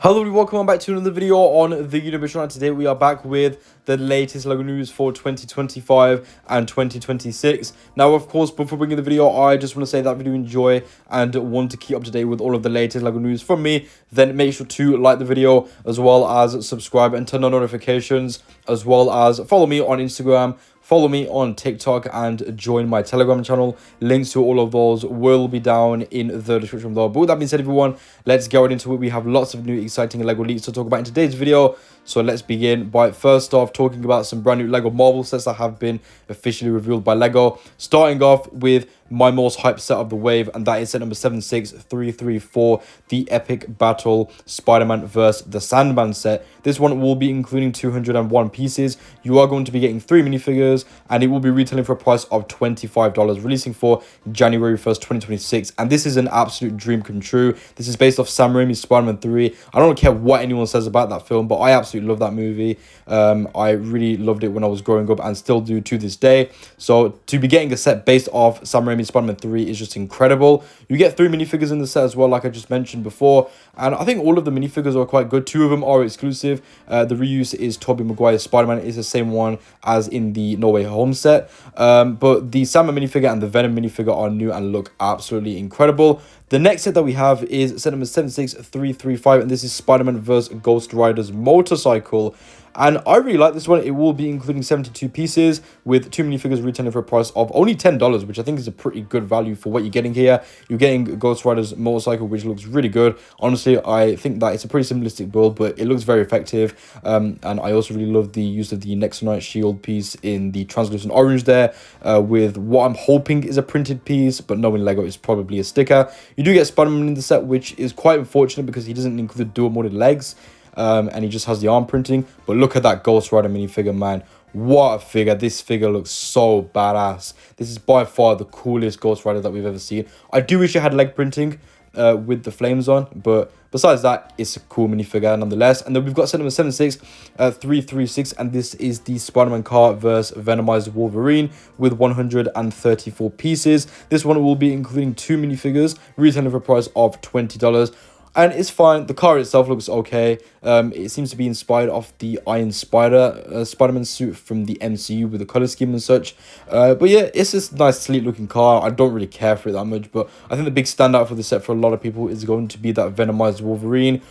Hello everybody, welcome on back to another video on the Universe Channel. Today we are back with the latest LEGO news for 2025 and 2026. Now, of course, before bringing the video, I just want to say that if you do enjoy and want to keep up to date with all of the latest LEGO news from me, then make sure to like the video as well as subscribe and turn on notifications, as well as follow me on Instagram. Follow me on TikTok and join my Telegram channel. Links to all of those will be down in the description below. But with that being said, everyone, let's get right into it. We have lots of new exciting LEGO leaks to talk about in today's video. So let's begin by first off talking about some brand new LEGO Marvel sets that have been officially revealed by LEGO. Starting off with my most hyped set of the wave, and that is set number 76334, the Epic Battle Spider-Man vs. the Sandman set. This one will be including 201 pieces. You are going to be getting 3 minifigures, and it will be retailing for a price of $25, releasing for January 1st, 2026. And this is an absolute dream come true. This is based off Sam Raimi's Spider-Man 3. I don't care what anyone says about that film, but I absolutely love that movie. I really loved it when I was growing up and still do to this day. So to be getting a set based off Sam Raimi's Spider-Man 3 is just incredible. You get 3 minifigures in the set as well, like I just mentioned before, and I think all of the minifigures are quite good. 2 of them are exclusive. The reuse is Tobey Maguire's Spider-Man. It's the same one as in the No Way Home set, but the Sandman minifigure and the Venom minifigure are new and look absolutely incredible. The next set that we have is set number 76335, and this is Spider-Man vs. Ghost Rider's motorcycle. And I really like this one. It will be including 72 pieces with 2 minifigures retailing for a price of only $10, which I think is a pretty good value for what you're getting here. You're getting Ghost Rider's motorcycle, which looks really good. Honestly, I think that it's a pretty simplistic build, but it looks very effective. And I also really love the use of the Nexonite shield piece in the translucent orange there, with what I'm hoping is a printed piece, but knowing LEGO is probably a sticker. You do get Spider-Man in the set, which is quite unfortunate because he doesn't include dual molded legs. And he just has the arm printing. But look at that Ghost Rider minifigure, man. What a figure. This figure looks so badass. This is by far the coolest Ghost Rider that we've ever seen. I do wish it had leg printing with the flames on, but besides that, it's a cool minifigure nonetheless. And then we've got set number 76336, and this is the Spider-Man car versus Venomized Wolverine with 134 pieces. This one will be including 2 minifigures, retailing for a price of $20. And it's fine. The car itself looks okay. It seems to be inspired off the Iron Spider Spider-Man suit from the MCU with the color scheme and such. But yeah, it's this nice, sleek looking car. I don't really care for it that much, but I think the big standout for the set for a lot of people is going to be that Venomized Wolverine.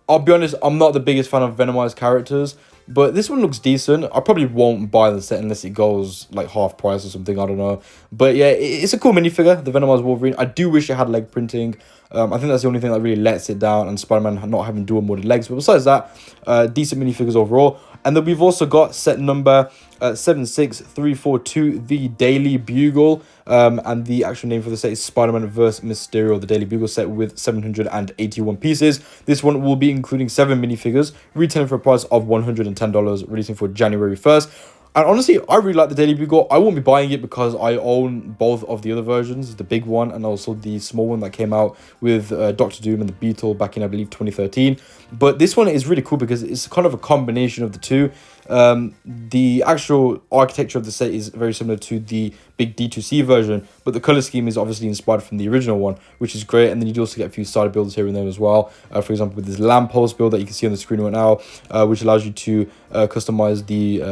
I'll be honest, I'm not the biggest fan of Venomized characters, but this one looks decent. I probably won't buy the set unless it goes like half price or something. I don't know. But yeah, it's a cool minifigure, the Venomized Wolverine. I do wish it had leg printing. I think that's the only thing that really lets it down, and Spider-Man not having dual molded legs. But besides that, decent minifigures overall. And then we've also got set number 76342, the Daily Bugle. And the actual name for the set is Spider-Man vs. Mysterio, the Daily Bugle set with 781 pieces. This one will be including 7 minifigures, retailing for a price of $110, releasing for January 1st. And honestly, I really like the Daily Bugle. I won't be buying it because I own both of the other versions, the big one and also the small one that came out with Doctor Doom and the Beetle back in, I believe, 2013. But this one is really cool because it's kind of a combination of the two. The actual architecture of the set is very similar to the big D2C version, but the color scheme is obviously inspired from the original one, which is great. And then you do also get a few side builds here and there as well. For example, with this lamppost build that you can see on the screen right now, which allows you to customize the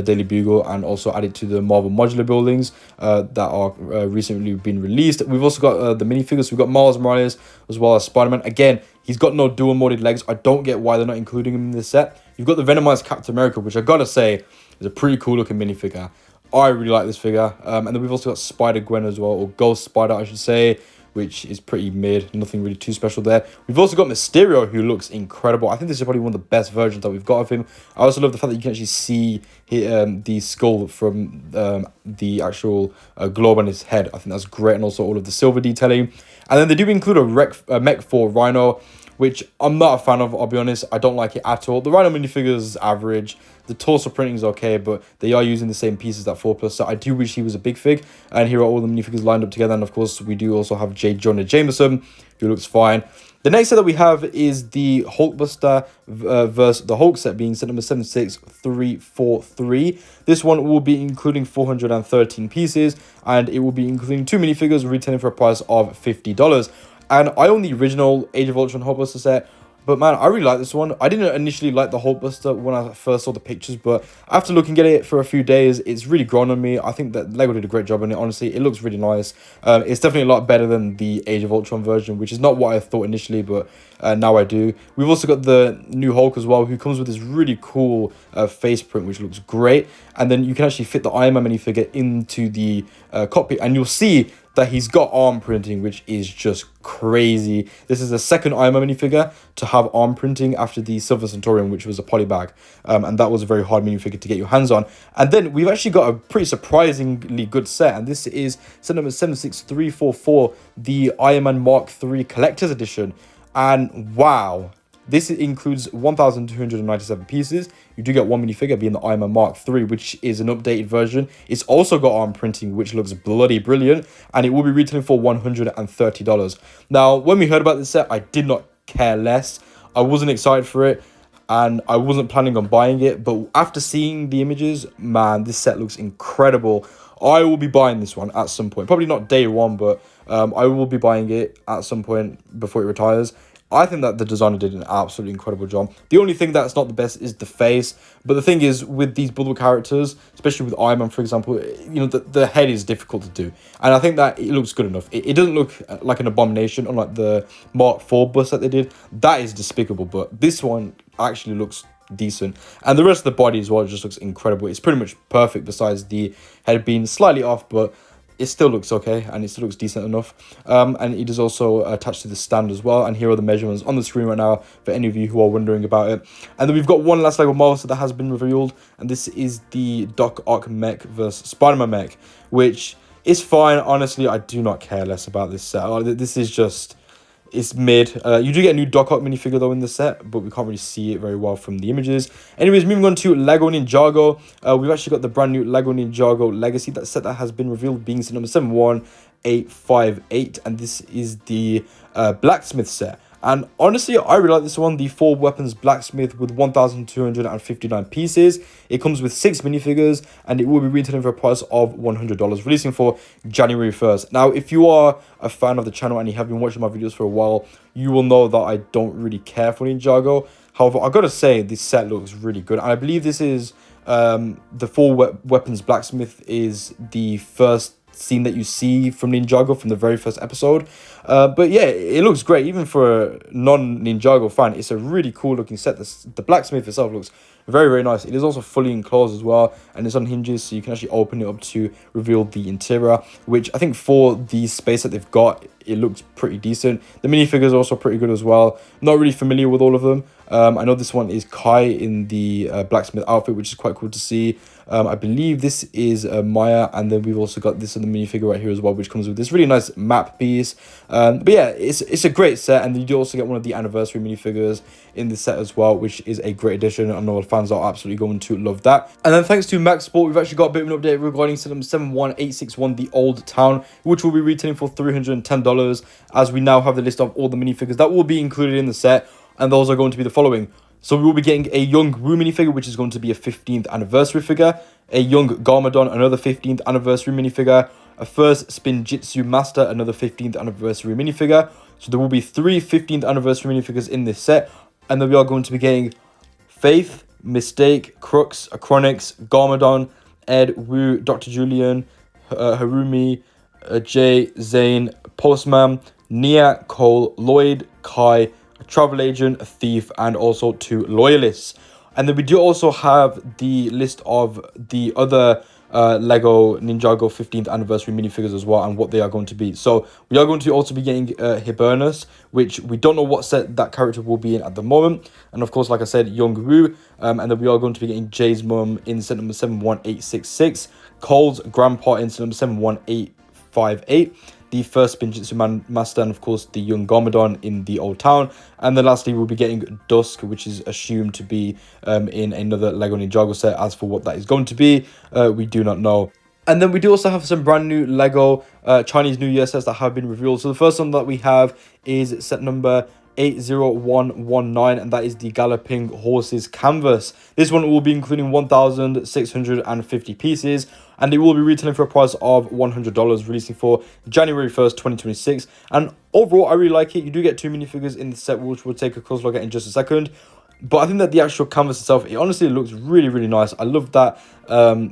Daily Bugle and also add it to the Marvel modular buildings that are recently been released. We've also got the minifigures. We've got Miles Morales as well as Spider-Man. Again, he's got no dual molded legs. I don't get why they're not including him in this set. You've got the Venomized Captain America, which I gotta say is a pretty cool looking minifigure. I really like this figure. And then we've also got Spider-Gwen as well, or Ghost Spider, I should say, which is pretty mid. Nothing really too special there. We've also got Mysterio, who looks incredible. I think this is probably one of the best versions that we've got of him. I also love the fact that you can actually see the skull from the actual globe on his head. I think that's great, and also all of the silver detailing. And then they do include a mech for Rhino, which I'm not a fan of, I'll be honest. I don't like it at all. The Rhino minifigure is average. The torso printing is okay, but they are using the same pieces that 4+, so I do wish he was a big fig. And here are all the minifigures lined up together. And of course, we do also have J. Jonah Jameson, who looks fine. The next set that we have is the Hulkbuster versus the Hulk set, being set number 76343. This one will be including 413 pieces, and it will be including 2 minifigures, retailing for a price of $50. And I own the original Age of Ultron Hulkbuster set. But man, I really like this one. I didn't initially like the Hulkbuster when I first saw the pictures, but after looking at it for a few days, it's really grown on me. I think that Lego did a great job on it. Honestly, it looks really nice. It's definitely a lot better than the Age of Ultron version, which is not what I thought initially, but now I do. We've also got the new Hulk as well, who comes with this really cool face print, which looks great. And then you can actually fit the Iron Man minifigure into the cockpit, and you'll see that he's got arm printing, which is just crazy. This is the second Iron Man minifigure to have arm printing after the Silver Centaurian, which was a polybag. And that was a very hard minifigure to get your hands on. And then we've actually got a pretty surprisingly good set, and this is set number 76344, the Iron Man Mark III Collector's Edition. And wow, this includes 1,297 pieces. You do get one minifigure, being the Iron Man Mark III, which is an updated version. It's also got arm printing, which looks bloody brilliant, and it will be retailing for $130. Now, when we heard about this set, I did not care less. I wasn't excited for it, and I wasn't planning on buying it, but after seeing the images, man, this set looks incredible. I will be buying this one at some point. Probably not day one, but I will be buying it at some point before it retires. I think that the designer did an absolutely incredible job. The only thing that's not the best is the face. But the thing is, with these Bulldog characters, especially with Iron Man, for example, you know, the head is difficult to do. And I think that it looks good enough. It doesn't look like an abomination, unlike the Mark IV bust that they did. That is despicable, but this one actually looks decent. And the rest of the body as well just looks incredible. It's pretty much perfect, besides the head being slightly off, but it still looks okay, and it still looks decent enough. And it is also attached to the stand as well. And here are the measurements on the screen right now for any of you who are wondering about it. And then we've got one last Lego Marvel set that has been revealed, and this is the Doc Ock mech versus Spider-Man mech, which is fine. Honestly, I do not care less about this set. This is just... it's mid. You do get a new Doc Ock minifigure though in the set, but we can't really see it very well from the images. Anyways, moving on to Lego Ninjago. We've actually got the brand new Lego Ninjago Legacy. That set that has been revealed, being set number 71858, and this is the blacksmith set. And honestly, I really like this one, the 4 weapons blacksmith with 1,259 pieces. It comes with 6 minifigures, and it will be retailing for a price of $100, releasing for January 1st. Now, if you are a fan of the channel and you have been watching my videos for a while, you will know that I don't really care for Ninjago. However, I gotta say, this set looks really good. And I believe this is the 4 weapons blacksmith is the first scene that you see from Ninjago from the very first episode. But yeah, it looks great even for a non-Ninjago fan. It's a really cool looking set. The blacksmith itself looks very, very nice. It is also fully enclosed as well, and it's on hinges, so you can actually open it up to reveal the interior, which I think for the space that they've got, it looks pretty decent. The minifigures are also pretty good as well. Not really familiar with all of them. I know this one is Kai in the blacksmith outfit, which is quite cool to see. I believe this is Maya, and then we've also got this in the minifigure right here as well, which comes with this really nice map piece. But yeah, it's a great set, and you do also get one of the anniversary minifigures in the set as well, which is a great addition. I know the fans are absolutely going to love that. And then thanks to Max Sport, we've actually got a bit of an update regarding set number 71861, the Old Town, which will be retailing for $310, as we now have the list of all the minifigures that will be included in the set, and those are going to be the following. So we will be getting a young Wu minifigure, which is going to be a 15th anniversary figure, a young Garmadon, another 15th anniversary minifigure, a first Spinjitzu Master, another 15th anniversary minifigure. So there will be 3 15th anniversary minifigures in this set, and then we are going to be getting Faith, Mistake, Crux, Acronix, Garmadon, Ed, Wu, Dr. Julian, Harumi, Jay, Zane, Postman, Nia, Cole, Lloyd, Kai, a travel agent, a thief, and also 2 loyalists. And then we do also have the list of the other Lego Ninjago 15th anniversary minifigures as well, and what they are going to be. So we are going to also be getting Hibernus, which we don't know what set that character will be in at the moment. And of course, like I said, Young Wu. And then we are going to be getting Jay's mum in set number 71866, Cole's grandpa in set number 71858, the first Spinjitzu Master, and of course the young Garmadon in the Old Town. And then lastly, we'll be getting Dusk, which is assumed to be in another Lego Ninjago set. As for what that is going to be, we do not know. And then we do also have some brand new Lego Chinese New Year sets that have been revealed. So the first one that we have is set number 80119, and that is the Galloping Horses canvas. This one will be including 1,650 pieces, and it will be retailing for a price of $100, releasing for January 1st, 2026. And overall, I really like it. You do get 2 minifigures in the set, which we'll take a close look at in just a second. But I think that the actual canvas itself, it honestly looks really, really nice. I love that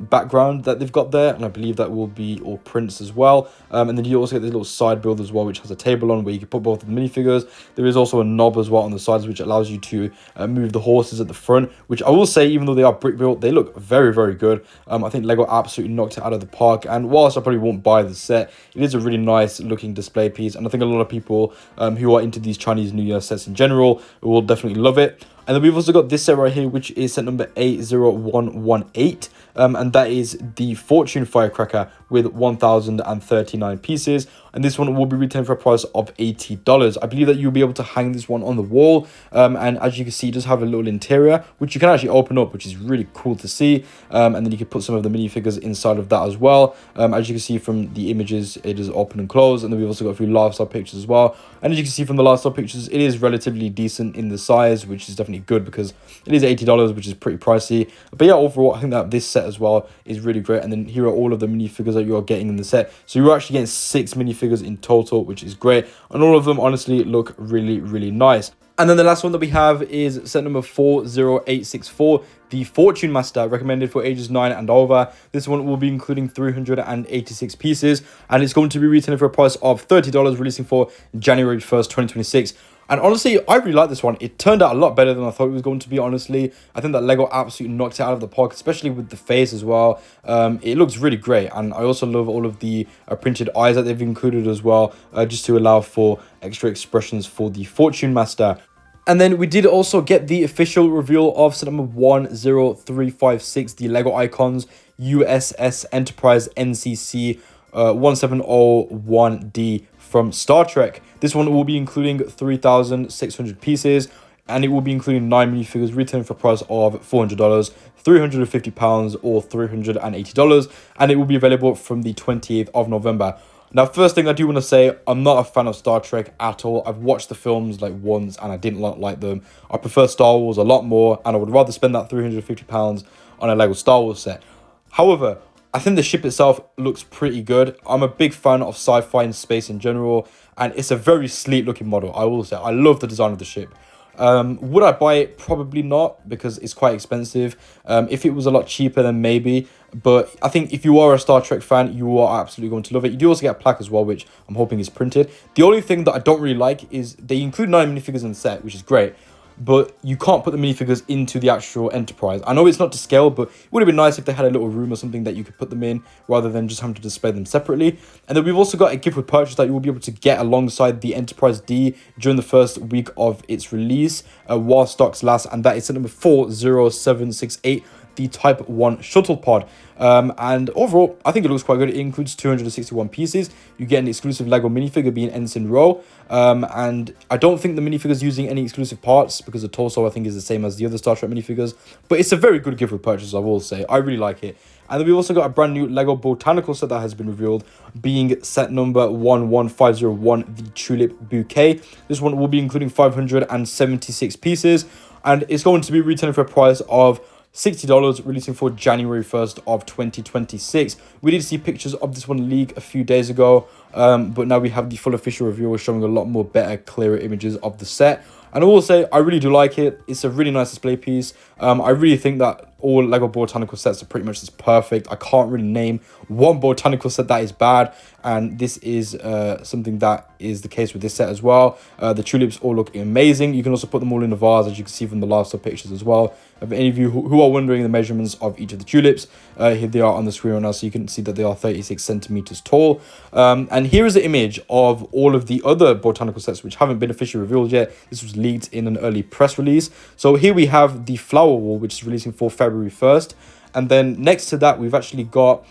background that they've got there, and I believe that will be all prints as well. And then you also get this little side build as well, which has a table on where you can put both of the minifigures. There is also a knob as well on the sides, which allows you to move the horses at the front, which I will say, even though they are brick built, they look very, very good. I think Lego absolutely knocked it out of the park, and whilst I probably won't buy the set, it is a really nice looking display piece, and I think a lot of people who are into these Chinese New Year sets in general will definitely love it. And then we've also got this set right here, which is set number 80118. And that is the Fortune Firecracker with 1,039 pieces. And this one will be retailing for a price of $80. I believe that you'll be able to hang this one on the wall. And as you can see, it does have a little interior, which you can actually open up, which is really cool to see. And then you can put some of the minifigures inside of that as well. As you can see from the images, it is open and closed. And then we've also got a few lifestyle pictures as well. And as you can see from the lifestyle pictures, it is relatively decent in the size, which is definitely good because it is $80, which is pretty pricey. But yeah, overall, I think that this set as well is really great. And then here are all of the minifigures that you are getting in the set. So you're actually getting 6 minifigures in total, which is great. And all of them honestly look really, really nice. And then the last one that we have is set number 40864, the Fortune Master, recommended for ages 9 and over. This one will be including 386 pieces, and it's going to be retailing for a price of $30, releasing for January 1st, 2026. And honestly, I really like this one. It turned out a lot better than I thought it was going to be, honestly. I think that Lego absolutely knocked it out of the park, especially with the face as well. It looks really great. And I also love all of the printed eyes that they've included as well, just to allow for extra expressions for the Fortune Master. And then we did also get the official reveal of set number 10356, the Lego Icons USS Enterprise NCC 1701D from Star Trek. This one will be including 3,600 pieces, and it will be including 9 minifigures, retailing for a price of $400, £350 or $380, and it will be available from the 28th of November. Now, first thing I do want to say, I'm not a fan of Star Trek at all. I've watched the films like once and I didn't like them. I prefer Star Wars a lot more, and I would rather spend that £350 on a Lego Star Wars set. However, I think the ship itself looks pretty good. I'm a big fan of sci-fi and space in general, and it's a very sleek looking model, I will say. I love the design of the ship. Would I buy it? Probably not, because it's quite expensive. If it was a lot cheaper, then maybe. But I think if you are a Star Trek fan, you are absolutely going to love it. You do also get a plaque as well, which I'm hoping is printed. The only thing that I don't really like is they include 9 minifigures in the set, which is great, but you can't put the minifigures into the actual Enterprise. I know it's not to scale, but it would have been nice if they had a little room or something that you could put them in, rather than just having to display them separately. And then we've also got a gift with purchase that you will be able to get alongside the Enterprise D during the first week of its release, while stocks last, and that is set number 40768, the Type 1 shuttle pod. And overall, I think it looks quite good. It includes 261 pieces. You get an exclusive Lego minifigure being Ensign Row. And I don't think the minifigure's using any exclusive parts, because the torso, I think, is the same as the other Star Trek minifigures. But it's a very good gift with purchase, I will say. I really like it. And then we've also got a brand new Lego Botanical set that has been revealed, being set number 11501, the Tulip Bouquet. This one will be including 576 pieces, and it's going to be retailing for a price of $60, releasing for January 1st of 2026. We did see pictures of this one leak a few days ago, but now we have the full official review showing a lot more better, clearer images of the set. And I will say, I really do like it. It's a really nice display piece. I really think that all Lego Botanical sets are pretty much just perfect. I can't really name one Botanical set that is bad, and this is something that is the case with this set as well. The tulips all look amazing. You can also put them all in a vase, as you can see from the lifestyle pictures as well. If any of you who are wondering the measurements of each of the tulips, here they are on the screen right now, so you can see that they are 36 centimeters tall. And here is the image of all of the other Botanical sets which haven't been officially revealed yet. This was leaked in an early press release. So here we have the Flower Wall, which is releasing for February 1st. And then next to that, we've actually got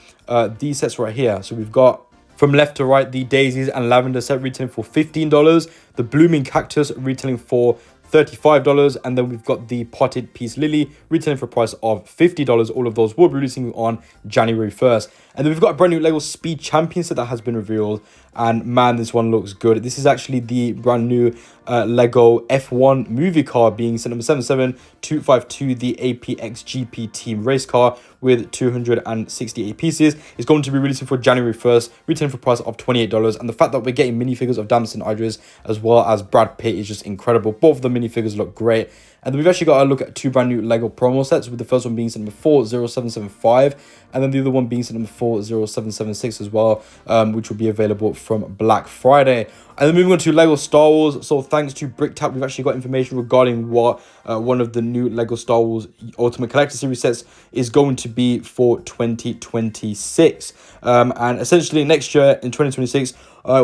these sets right here. So we've got, from left to right, the Daisies and Lavender set retailing for $15. The Blooming Cactus retailing for $35, and then we've got the Potted Peace Lily retailing for a price of $50. All of those will be releasing on January 1st. And then we've got a brand new Lego Speed Champion set that has been revealed, and man, this one looks good. This is actually the brand new Lego F1 movie car being set number 77252, the APX GP team race car with 268 pieces. It's going to be releasing for January 1st, retailing for a price of $28. And the fact that we're getting minifigures of Damson Idris as well as Brad Pitt is just incredible. Both of the minifigures look great. And then we've actually got to look at 2 brand new Lego promo sets, with the first one being set number 40775, and then the other one being set number 40776 as well, which will be available from Black Friday. And then moving on to Lego Star Wars. So thanks to BrickTap, we've actually got information regarding what one of the new Lego Star Wars Ultimate Collector Series sets is going to be for 2026. And essentially next year in 2026,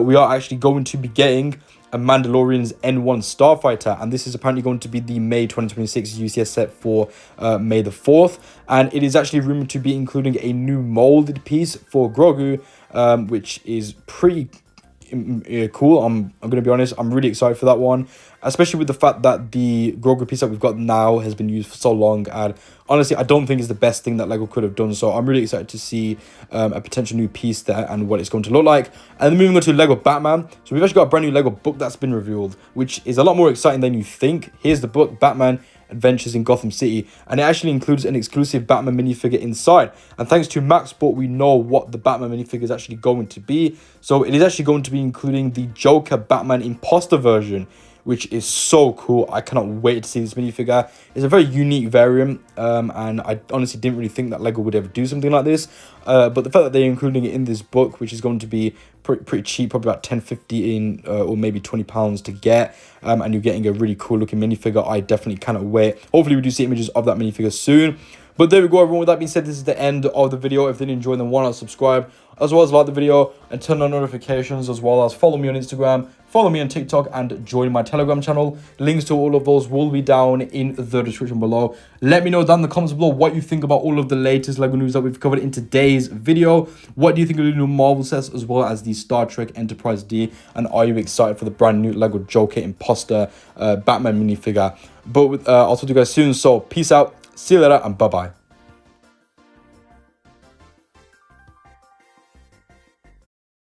we are actually going to be getting a Mandalorian's N1 Starfighter, and this is apparently going to be the May 2026 UCS set for May the 4th, and it is actually rumored to be including a new molded piece for Grogu, which is pretty cool. I'm gonna be honest, I'm really excited for that one, especially with the fact that the Grogu piece that we've got now has been used for so long, and honestly I don't think it's the best thing that Lego could have done. So I'm really excited to see a potential new piece there and what it's going to look like. And then moving on to Lego Batman, so we've actually got a brand new Lego book that's been revealed, which is a lot more exciting than you think. Here's the book, Batman Adventures in Gotham City, and it actually includes an exclusive Batman minifigure inside. And thanks to Max Sport, we know what the Batman minifigure is actually going to be. So it is actually going to be including the Joker Batman imposter version, which is so cool. I cannot wait to see this minifigure. It's a very unique variant, and I honestly didn't really think that Lego would ever do something like this. But the fact that they're including it in this book, which is going to be pretty cheap, probably about 10, 15 or maybe £20 to get, and you're getting a really cool looking minifigure, I definitely cannot wait. Hopefully we do see images of that minifigure soon. But there we go, everyone. With that being said, this is the end of the video. If you did enjoy, then why not subscribe, as well as like the video and turn on notifications, as well as follow me on Instagram, follow me on TikTok, and join my Telegram channel. Links to all of those will be down in the description below. Let me know down in the comments below what you think about all of the latest Lego news that we've covered in today's video. What do you think of the new Marvel sets, as well as the Star Trek Enterprise D? And are you excited for the brand new Lego Joker Imposter Batman minifigure? But I'll talk to you guys soon. So peace out. See you later, and bye-bye.